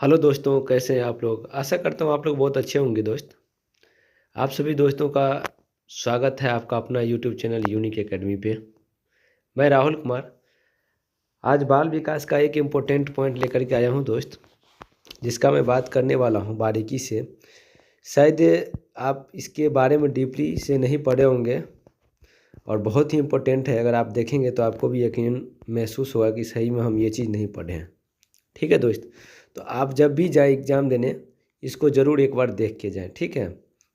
Hello दोस्तों, कैसे हैं आप लोग। आशा करता हूँ आप लोग बहुत अच्छे होंगे दोस्त। आप सभी दोस्तों का स्वागत है आपका अपना यूट्यूब चैनल यूनिक एकेडमी पे। मैं राहुल कुमार आज बाल विकास का एक इम्पोर्टेंट पॉइंट लेकर के आया हूँ दोस्त, जिसका मैं बात करने वाला हूँ बारीकी से। शायद आप इसके बारे में डीपली से नहीं पढ़े होंगे और बहुत ही इम्पोर्टेंट है। अगर आप देखेंगे तो आपको भी यकीन महसूस होगा कि सही में हम ये चीज़ नहीं पढ़े हैं। ठीक है दोस्त, तो आप जब भी जाए एग्ज़ाम देने इसको ज़रूर एक बार देख के जाएं। ठीक है,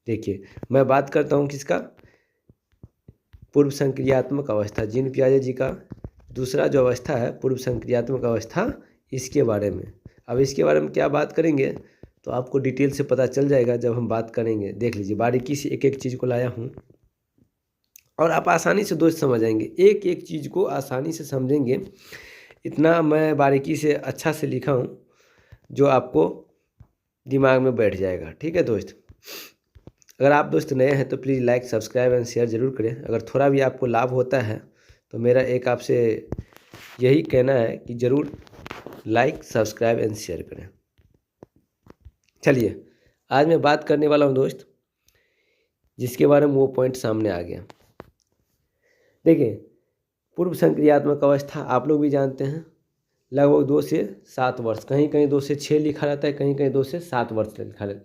देखिए मैं बात करता हूँ किसका, पूर्व संक्रियात्मक अवस्था, जीन पियाजे जी का दूसरा जो अवस्था है पूर्व संक्रियात्मक अवस्था, इसके बारे में। अब इसके बारे में क्या बात करेंगे तो आपको डिटेल से पता चल जाएगा जब हम बात करेंगे। देख लीजिए, बारीकी से एक एक चीज़ को लाया हूँ और आप आसानी से दोस्त समझ आएंगे, एक एक चीज़ को आसानी से समझेंगे। इतना मैं बारीकी से अच्छा से लिखा हूँ जो आपको दिमाग में बैठ जाएगा। ठीक है दोस्त, अगर आप दोस्त नए हैं तो please like subscribe and share ज़रूर करें। अगर थोड़ा भी आपको लाभ होता है तो मेरा एक आपसे यही कहना है कि ज़रूर लाइक सब्सक्राइब एंड शेयर करें। चलिए, आज मैं बात करने वाला हूँ दोस्त जिसके बारे में वो पॉइंट सामने आ गया। देखिए, पूर्व संक्रियात्मक अवस्था आप लोग भी जानते हैं, लगभग 2 से 7 वर्ष, कहीं कहीं 2 से 6 लिखा रहता है, कहीं कहीं 2 से 7 वर्ष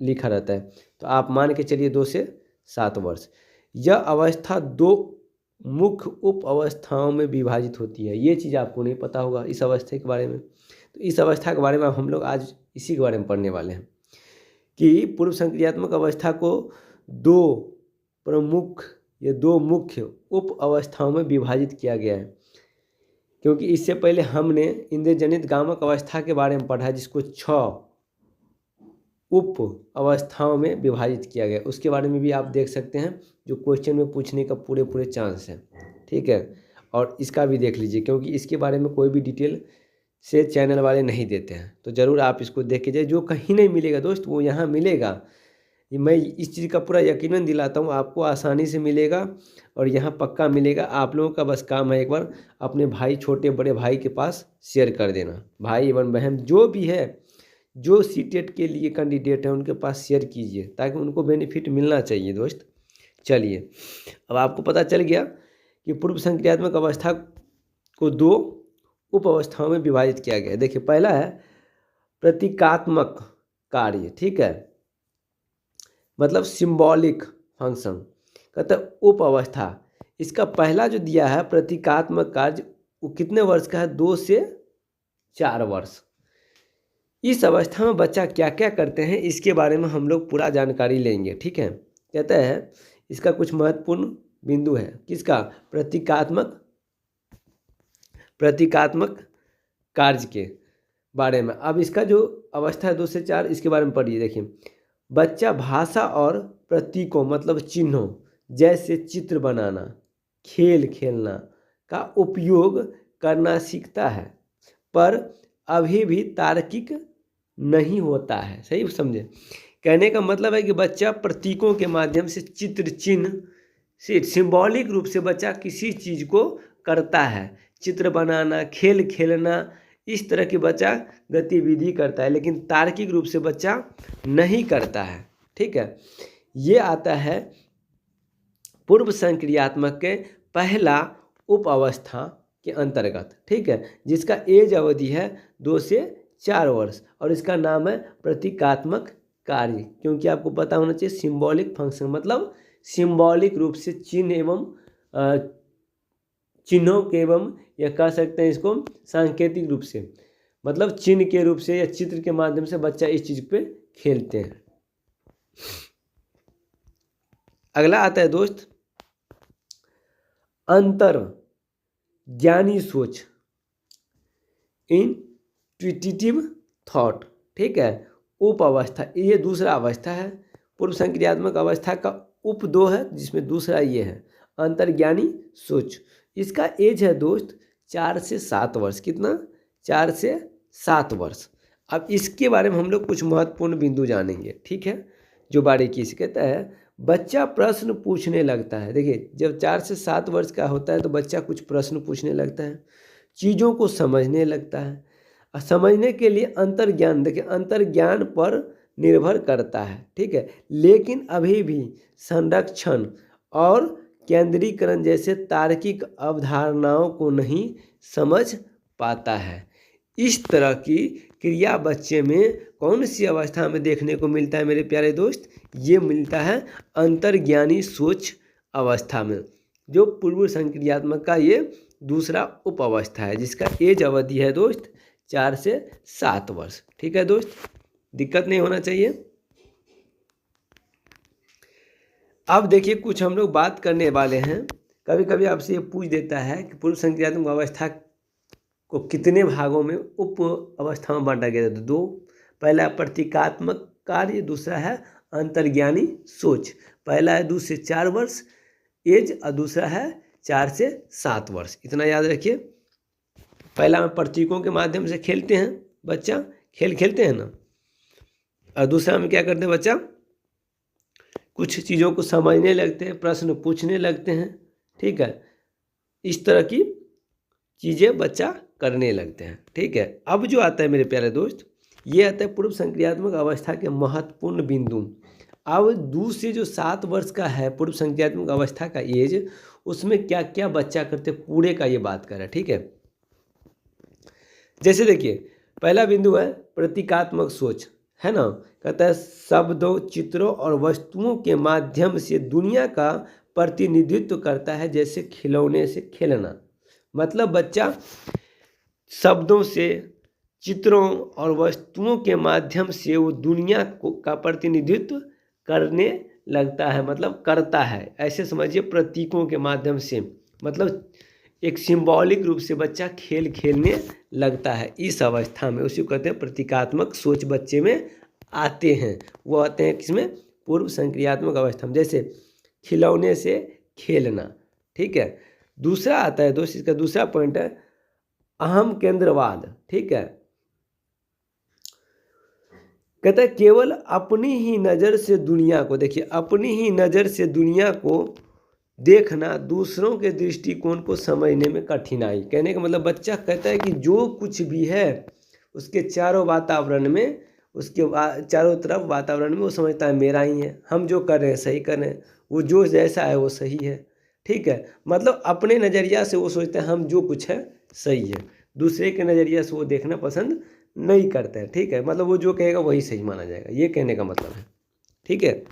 लिखा रहता है। तो आप मान के चलिए 2 से 7 वर्ष। यह अवस्था 2 मुख्य उप अवस्थाओं में विभाजित होती है। ये चीज़ आपको नहीं पता होगा इस अवस्था के बारे में। तो इस अवस्था के बारे में हम लोग आज इसी के बारे में पढ़ने वाले हैं कि पूर्व संक्रियात्मक अवस्था को 2 मुख्य उप अवस्थाओं में विभाजित किया गया है। क्योंकि इससे पहले हमने इंद्रजनित गामक अवस्था के बारे में पढ़ा है, जिसको 6 उप अवस्थाओं में विभाजित किया गया। उसके बारे में भी आप देख सकते हैं, जो क्वेश्चन में पूछने का पूरे चांस है। ठीक है, और इसका भी देख लीजिए, क्योंकि इसके बारे में कोई भी डिटेल से चैनल वाले नहीं देते हैं। तो ज़रूर आप इसको देख के जाइए, जो कहीं नहीं मिलेगा दोस्त वो यहाँ मिलेगा। मैं इस चीज़ का पूरा यकीनन दिलाता हूँ, आपको आसानी से मिलेगा और यहाँ पक्का मिलेगा। आप लोगों का बस काम है एक बार अपने भाई, छोटे बड़े भाई के पास शेयर कर देना। भाई एवं बहन जो भी है, जो सीटेट के लिए कैंडिडेट है, उनके पास शेयर कीजिए ताकि उनको बेनिफिट मिलना चाहिए दोस्त। चलिए, अब आपको पता चल गया कि पूर्व संक्रियात्मक अवस्था को 2 उप अवस्थाओं में विभाजित किया गया है। देखिए, पहला है प्रतीकात्मक कार्य। ठीक है, मतलब सिंबॉलिक फंक्शन, कहते हैं उप अवस्था। इसका पहला जो दिया है प्रतीकात्मक कार्य, वो कितने वर्ष का है, 2 से 4 वर्ष। इस अवस्था में बच्चा क्या क्या करते हैं इसके बारे में हम लोग पूरा जानकारी लेंगे। ठीक है, कहते हैं इसका कुछ महत्वपूर्ण बिंदु है, किसका, प्रतीकात्मक कार्य के बारे में। अब इसका जो अवस्था है 2 से 4, इसके बारे में पढ़िए। देखिए, बच्चा भाषा और प्रतीकों मतलब चिन्हों जैसे चित्र बनाना, खेल खेलना का उपयोग करना सीखता है, पर अभी भी तार्किक नहीं होता है। सही समझे, कहने का मतलब है कि बच्चा प्रतीकों के माध्यम से, चित्र चिन्ह से, सिंबॉलिक रूप से बच्चा किसी चीज़ को करता है। चित्र बनाना, खेल खेलना, इस तरह की बच्चा गतिविधि करता है, लेकिन तार्किक रूप से बच्चा नहीं करता है। ठीक है, ये आता है पूर्व संक्रियात्मक के पहला उप अवस्था के अंतर्गत। ठीक है, जिसका एज अवधि है 2 से 4 वर्ष और इसका नाम है प्रतीकात्मक कार्य। क्योंकि आपको पता होना चाहिए सिंबॉलिक फंक्शन मतलब सिंबॉलिक रूप से चिन्ह एवं चिन्हों के एवं, या कह सकते हैं इसको सांकेतिक रूप से, मतलब चिन्ह के रूप से या चित्र के माध्यम से बच्चा इस चीज पे खेलते हैं। अगला आता है दोस्त अंतर ज्ञानी सोच, इंट्यूटिव थॉट। ठीक है, उप अवस्था, ये दूसरा अवस्था है। पूर्व संक्रियात्मक अवस्था का उप 2 है, जिसमें दूसरा ये है अंतर्ज्ञानी सोच। इसका एज है दोस्त 4 से 7 वर्ष। कितना, 4 से 7 वर्ष। अब इसके बारे में हम लोग कुछ महत्वपूर्ण बिंदु जानेंगे। ठीक है, जो बारीकी से कहता है बच्चा प्रश्न पूछने लगता है। देखिए, जब 4 से 7 वर्ष का होता है तो बच्चा कुछ प्रश्न पूछने लगता है, चीज़ों को समझने लगता है, समझने के लिए अंतर्ज्ञान, देखिए अंतर्ज्ञान पर निर्भर करता है, ठीक है। लेकिन अभी भी संरक्षण और केंद्रीकरण जैसे तार्किक अवधारणाओं को नहीं समझ पाता है। इस तरह की क्रिया बच्चे में कौन सी अवस्था में देखने को मिलता है मेरे प्यारे दोस्त? ये मिलता है अंतर्ज्ञानी सोच अवस्था में, जो पूर्व संक्रियात्मक का ये दूसरा उप अवस्था है, जिसका एज अवधि है दोस्त 4 से 7 वर्ष। ठीक है दोस्त, दिक्कत नहीं होना चाहिए। अब देखिए कुछ हम लोग बात करने वाले हैं। कभी कभी आपसे ये पूछ देता है कि पूर्व संक्रियात्मक अवस्था को कितने भागों में उप अवस्था में बांटा गया? तो 2। पहला प्रतीकात्मक कार्य, दूसरा है अंतर्ज्ञानी सोच। पहला है 2 से 4 वर्ष एज और दूसरा है 4 से 7 वर्ष। इतना याद रखिए। पहला में प्रतीकों के माध्यम से खेलते हैं बच्चा, खेल खेलते हैं ना, और दूसरा में क्या करते हैं बच्चा? कुछ चीज़ों को समझने लगते हैं, प्रश्न पूछने लगते हैं, ठीक है। इस तरह की चीज़ें बच्चा करने लगते हैं, ठीक है। अब जो आता है मेरे प्यारे दोस्त, ये आता है पूर्व संक्रियात्मक अवस्था के महत्वपूर्ण बिंदु। अब 2 से जो 7 वर्ष का है पूर्व संक्रियात्मक अवस्था का एज, उसमें क्या क्या बच्चा करते पूरे का ये बात कर रहा है, ठीक है। जैसे देखिए पहला बिंदु है प्रतीकात्मक सोच, है ना। कहता है शब्दों, चित्रों और वस्तुओं के माध्यम से दुनिया का प्रतिनिधित्व करता है, जैसे खिलौने से खेलना। मतलब बच्चा शब्दों से, चित्रों और वस्तुओं के माध्यम से वो दुनिया को का प्रतिनिधित्व करने लगता है, मतलब करता है। ऐसे समझिए प्रतीकों के माध्यम से, मतलब एक सिंबॉलिक रूप से बच्चा खेल खेलने लगता है इस अवस्था में। उसी को कहते हैं प्रतीकात्मक सोच बच्चे में आते हैं। वो आते हैं किसमें? पूर्व संक्रियात्मक अवस्था में, जैसे खिलौने से खेलना, ठीक है। दूसरा आता है दोस्त, इसका दूसरा पॉइंट है अहम केंद्रवाद, ठीक है। कहता है केवल अपनी ही नज़र से दुनिया को, देखिए अपनी ही नज़र से दुनिया को देखना दूसरों के दृष्टिकोण को समझने में कठिनाई। कहने का मतलब बच्चा कहता है कि जो कुछ भी है उसके चारों वातावरण में, उसके चारों तरफ वातावरण में वो समझता है मेरा ही है, हम जो कर रहे हैं सही कर रहे हैं, वो जो जैसा है वो सही है, ठीक है। मतलब अपने नज़रिया से वो सोचते हैं हम जो कुछ है सही है, दूसरे के नज़रिया से वो देखना पसंद नहीं करते हैं, ठीक है। मतलब वो जो कहेगा वही सही माना जाएगा, ये कहने का मतलब है, ठीक है।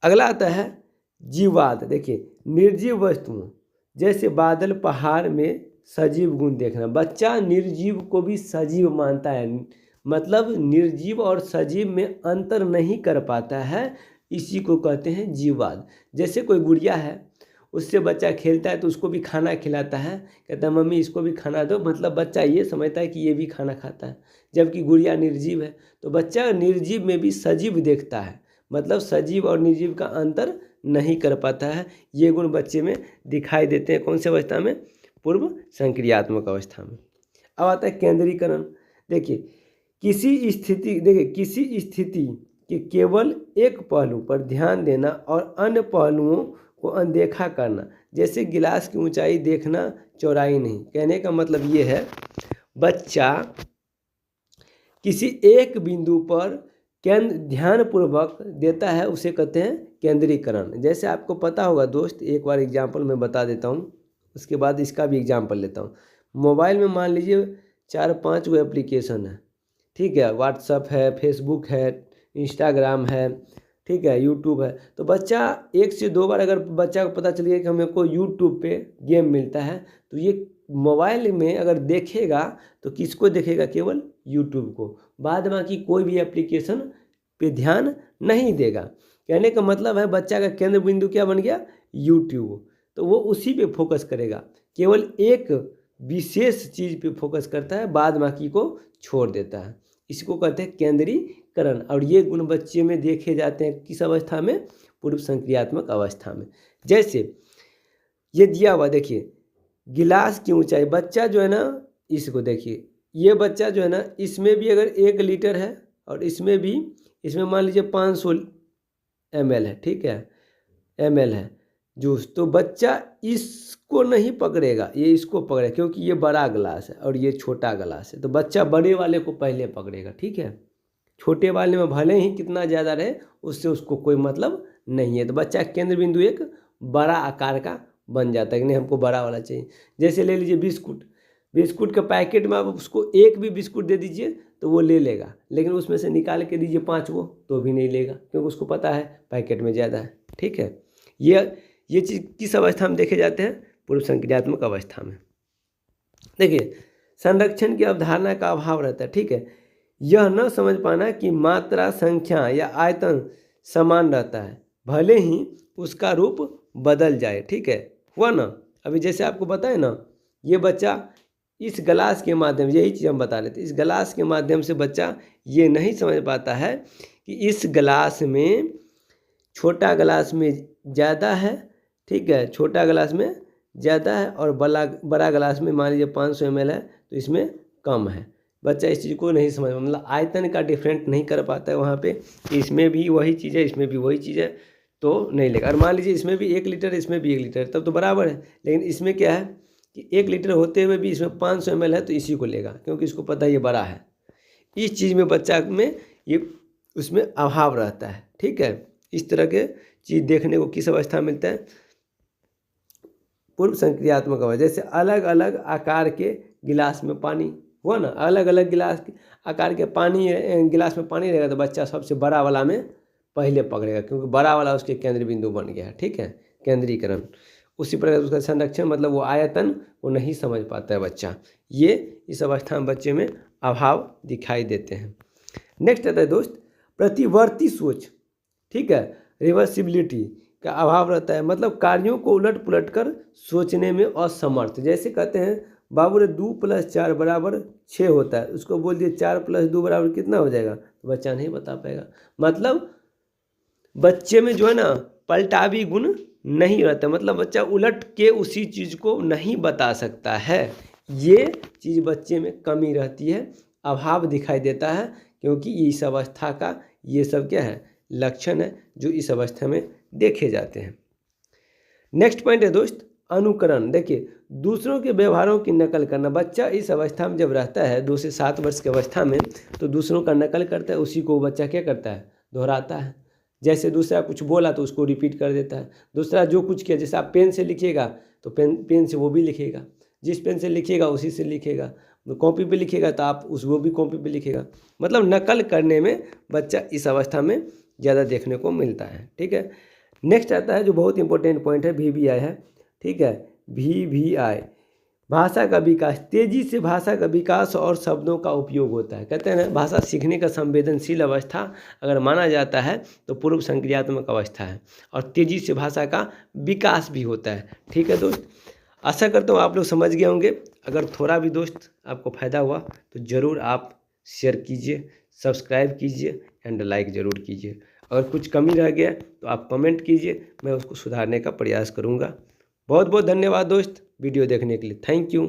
अगला आता है जीववाद। देखिए निर्जीव वस्तुओं जैसे बादल, पहाड़ में सजीव गुण देखना। बच्चा निर्जीव को भी सजीव मानता है, मतलब निर्जीव और सजीव में अंतर नहीं कर पाता है, इसी को कहते हैं जीववाद। जैसे कोई गुड़िया है, उससे बच्चा खेलता है तो उसको भी खाना खिलाता है, कहता है मम्मी इसको भी खाना दो, मतलब बच्चा ये समझता है कि ये भी खाना खाता है, जबकि गुड़िया निर्जीव है। तो बच्चा निर्जीव में भी सजीव देखता है, मतलब सजीव और निर्जीव का अंतर नहीं कर पाता है। ये गुण बच्चे में दिखाई देते हैं कौन सी अवस्था में? पूर्व संक्रियात्मक अवस्था में। अब आता है केंद्रीकरण। देखिए किसी स्थिति के केवल एक पहलू पर ध्यान देना और अन्य पहलुओं को अनदेखा करना, जैसे गिलास की ऊंचाई देखना, चौड़ाई नहीं। कहने का मतलब ये है बच्चा किसी एक बिंदु पर ध्यानपूर्वक देता है, उसे कहते हैं केंद्रीकरण। जैसे आपको पता होगा दोस्त, एक बार एग्जाम्पल मैं बता देता हूँ, उसके बाद इसका भी एग्जाम्पल लेता हूँ। मोबाइल में मान लीजिए 4-5 वो एप्लीकेशन है, ठीक है। व्हाट्सअप है, फेसबुक है, इंस्टाग्राम है, ठीक है, यूट्यूब है। तो बच्चा 1 से 2 बार अगर बच्चा को पता चल गया कि हमें को यूट्यूब पे गेम मिलता है, तो ये मोबाइल में अगर देखेगा तो किसको देखेगा? केवल यूट्यूब को, बाद बाकी कोई भी एप्लीकेशन पे ध्यान नहीं देगा। कहने का मतलब है बच्चा का केंद्र बिंदु क्या बन गया? यूट्यूब। तो वो उसी पे फोकस करेगा, केवल एक विशेष चीज़ पे फोकस करता है, बाद बाकी को छोड़ देता है। इसको कहते हैं केंद्रीकरण। और ये गुण बच्चे में देखे जाते हैं किस अवस्था में? पूर्व संक्रियात्मक अवस्था में। जैसे ये दिया हुआ देखिए गिलास की ऊंचाई, बच्चा जो है ना, इसको देखिए, ये बच्चा जो है ना, इसमें भी अगर 1 लीटर है और इसमें भी, इसमें मान लीजिए 500 ml है, ठीक है, ml है जूस, तो बच्चा इसको नहीं पकड़ेगा, ये इसको पकड़ेगा, क्योंकि ये बड़ा गिलास है और ये छोटा गिलास है, तो बच्चा बड़े वाले को पहले पकड़ेगा। ठीक है, छोटे वाले में भले ही कितना ज़्यादा रहे उससे उसको कोई मतलब नहीं है। तो बच्चा केंद्र बिंदु एक बड़ा आकार का बन जाता है कि नहीं हमको बड़ा वाला चाहिए। जैसे ले लीजिए बिस्कुट, बिस्कुट के पैकेट में आप उसको एक भी बिस्कुट दे दीजिए तो वो ले लेगा, लेकिन उसमें से निकाल के दीजिए 5 वो तो भी नहीं लेगा, क्योंकि उसको पता है पैकेट में ज़्यादा है। ठीक है, ये चीज़ किस अवस्था में देखे जाते हैं? पूर्व संक्रियात्मक अवस्था में। देखिए, संरक्षण की अवधारणा का अभाव रहता है। ठीक है, यह न समझ पाना कि मात्रा, संख्या या आयतन समान रहता है, भले ही उसका रूप बदल जाए। ठीक है, हुआ ना? अभी जैसे आपको बताए ना, ये बच्चा इस गिलास के माध्यम, यही चीज़ हम बता रहे थे, इस गिलास के माध्यम से बच्चा ये नहीं समझ पाता है कि इस गिलास में, छोटा गिलास में ज़्यादा है। ठीक है, छोटा गिलास में ज़्यादा है और बड़ा गिलास में मान लीजिए 500 ml है तो इसमें कम है। बच्चा इस चीज़ को नहीं समझ, मतलब आयतन का डिफरेंट नहीं कर पाता है वहाँ पे, इसमें भी वही चीज़ है इसमें भी वही चीज़ है तो नहीं लेगा। और मान लीजिए इसमें भी 1 लीटर इसमें भी 1 लीटर तब तो बराबर है, लेकिन इसमें क्या है कि 1 लीटर होते हुए भी इसमें 500 ml है तो इसी को लेगा, क्योंकि इसको पता है ये बड़ा है। इस चीज़ में बच्चा में ये उसमें अभाव रहता है। ठीक है, इस तरह के चीज़ देखने को किस अवस्था मिलता है? पूर्व संक्रियात्मक अवस्था। जैसे अलग अलग आकार के गिलास में पानी हुआ ना, अलग अलग गिलास आकार के पानी गिलास में पानी रहेगा तो बच्चा सबसे बड़ा वाला में पहले पकड़ेगा, क्योंकि बड़ा वाला उसके केंद्र बिंदु बन गया है। ठीक है, केंद्रीकरण। उसी प्रकार उसका संरक्षण मतलब वो आयतन वो नहीं समझ पाता है बच्चा, ये इस अवस्था में बच्चे में अभाव दिखाई देते हैं। नेक्स्ट आता है दोस्त प्रतिवर्ती सोच। ठीक है, रिवर्सिबिलिटी का अभाव रहता है, मतलब कार्यों को उलट पुलट कर सोचने में असमर्थ। जैसे कहते हैं बाबू रे 2 + 4 = 6 होता है, उसको बोल दिए 4 + 2 = कितना हो जाएगा, तो बच्चा नहीं बता पाएगा। मतलब बच्चे में जो है ना पलटावी गुण नहीं रहता, मतलब बच्चा उलट के उसी चीज़ को नहीं बता सकता है। ये चीज़ बच्चे में कमी रहती है, अभाव दिखाई देता है, क्योंकि इस अवस्था का ये सब क्या है, लक्षण है जो इस अवस्था में देखे जाते हैं। नेक्स्ट पॉइंट है दोस्त अनुकरण। देखिए, दूसरों के व्यवहारों की नकल करना। बच्चा इस अवस्था में जब रहता है 2 से 7 वर्ष की अवस्था में, तो दूसरों का नकल करता है, उसी को बच्चा क्या करता है, दोहराता है। जैसे दूसरा कुछ बोला तो उसको रिपीट कर देता है, दूसरा जो कुछ किया, जैसे आप पेन से लिखिएगा तो पेन से वो भी लिखेगा, जिस पेन से लिखिएगा उसी से लिखेगा, कॉपी पे लिखेगा तो आप वो भी कॉपी पे लिखेगा। मतलब नकल करने में बच्चा इस अवस्था में ज़्यादा देखने को मिलता है। ठीक है, नेक्स्ट आता है जो बहुत इंपॉर्टेंट पॉइंट है, VVI है। ठीक है, VVI भाषा का विकास। तेजी से भाषा का विकास और शब्दों का उपयोग होता है। कहते हैं ना, भाषा सीखने का संवेदनशील अवस्था अगर माना जाता है तो पूर्व संक्रियात्मक अवस्था है, और तेजी से भाषा का विकास भी होता है। ठीक है दोस्त, आशा करता हूँ आप लोग समझ गए होंगे। अगर थोड़ा भी दोस्त आपको फ़ायदा हुआ तो ज़रूर आप शेयर कीजिए, सब्सक्राइब कीजिए एंड लाइक ज़रूर कीजिए। अगर कुछ कमी रह गया तो आप कमेंट कीजिए, मैं उसको सुधारने का प्रयास करूँगा। बहुत बहुत धन्यवाद दोस्त वीडियो देखने के लिए। Thank you.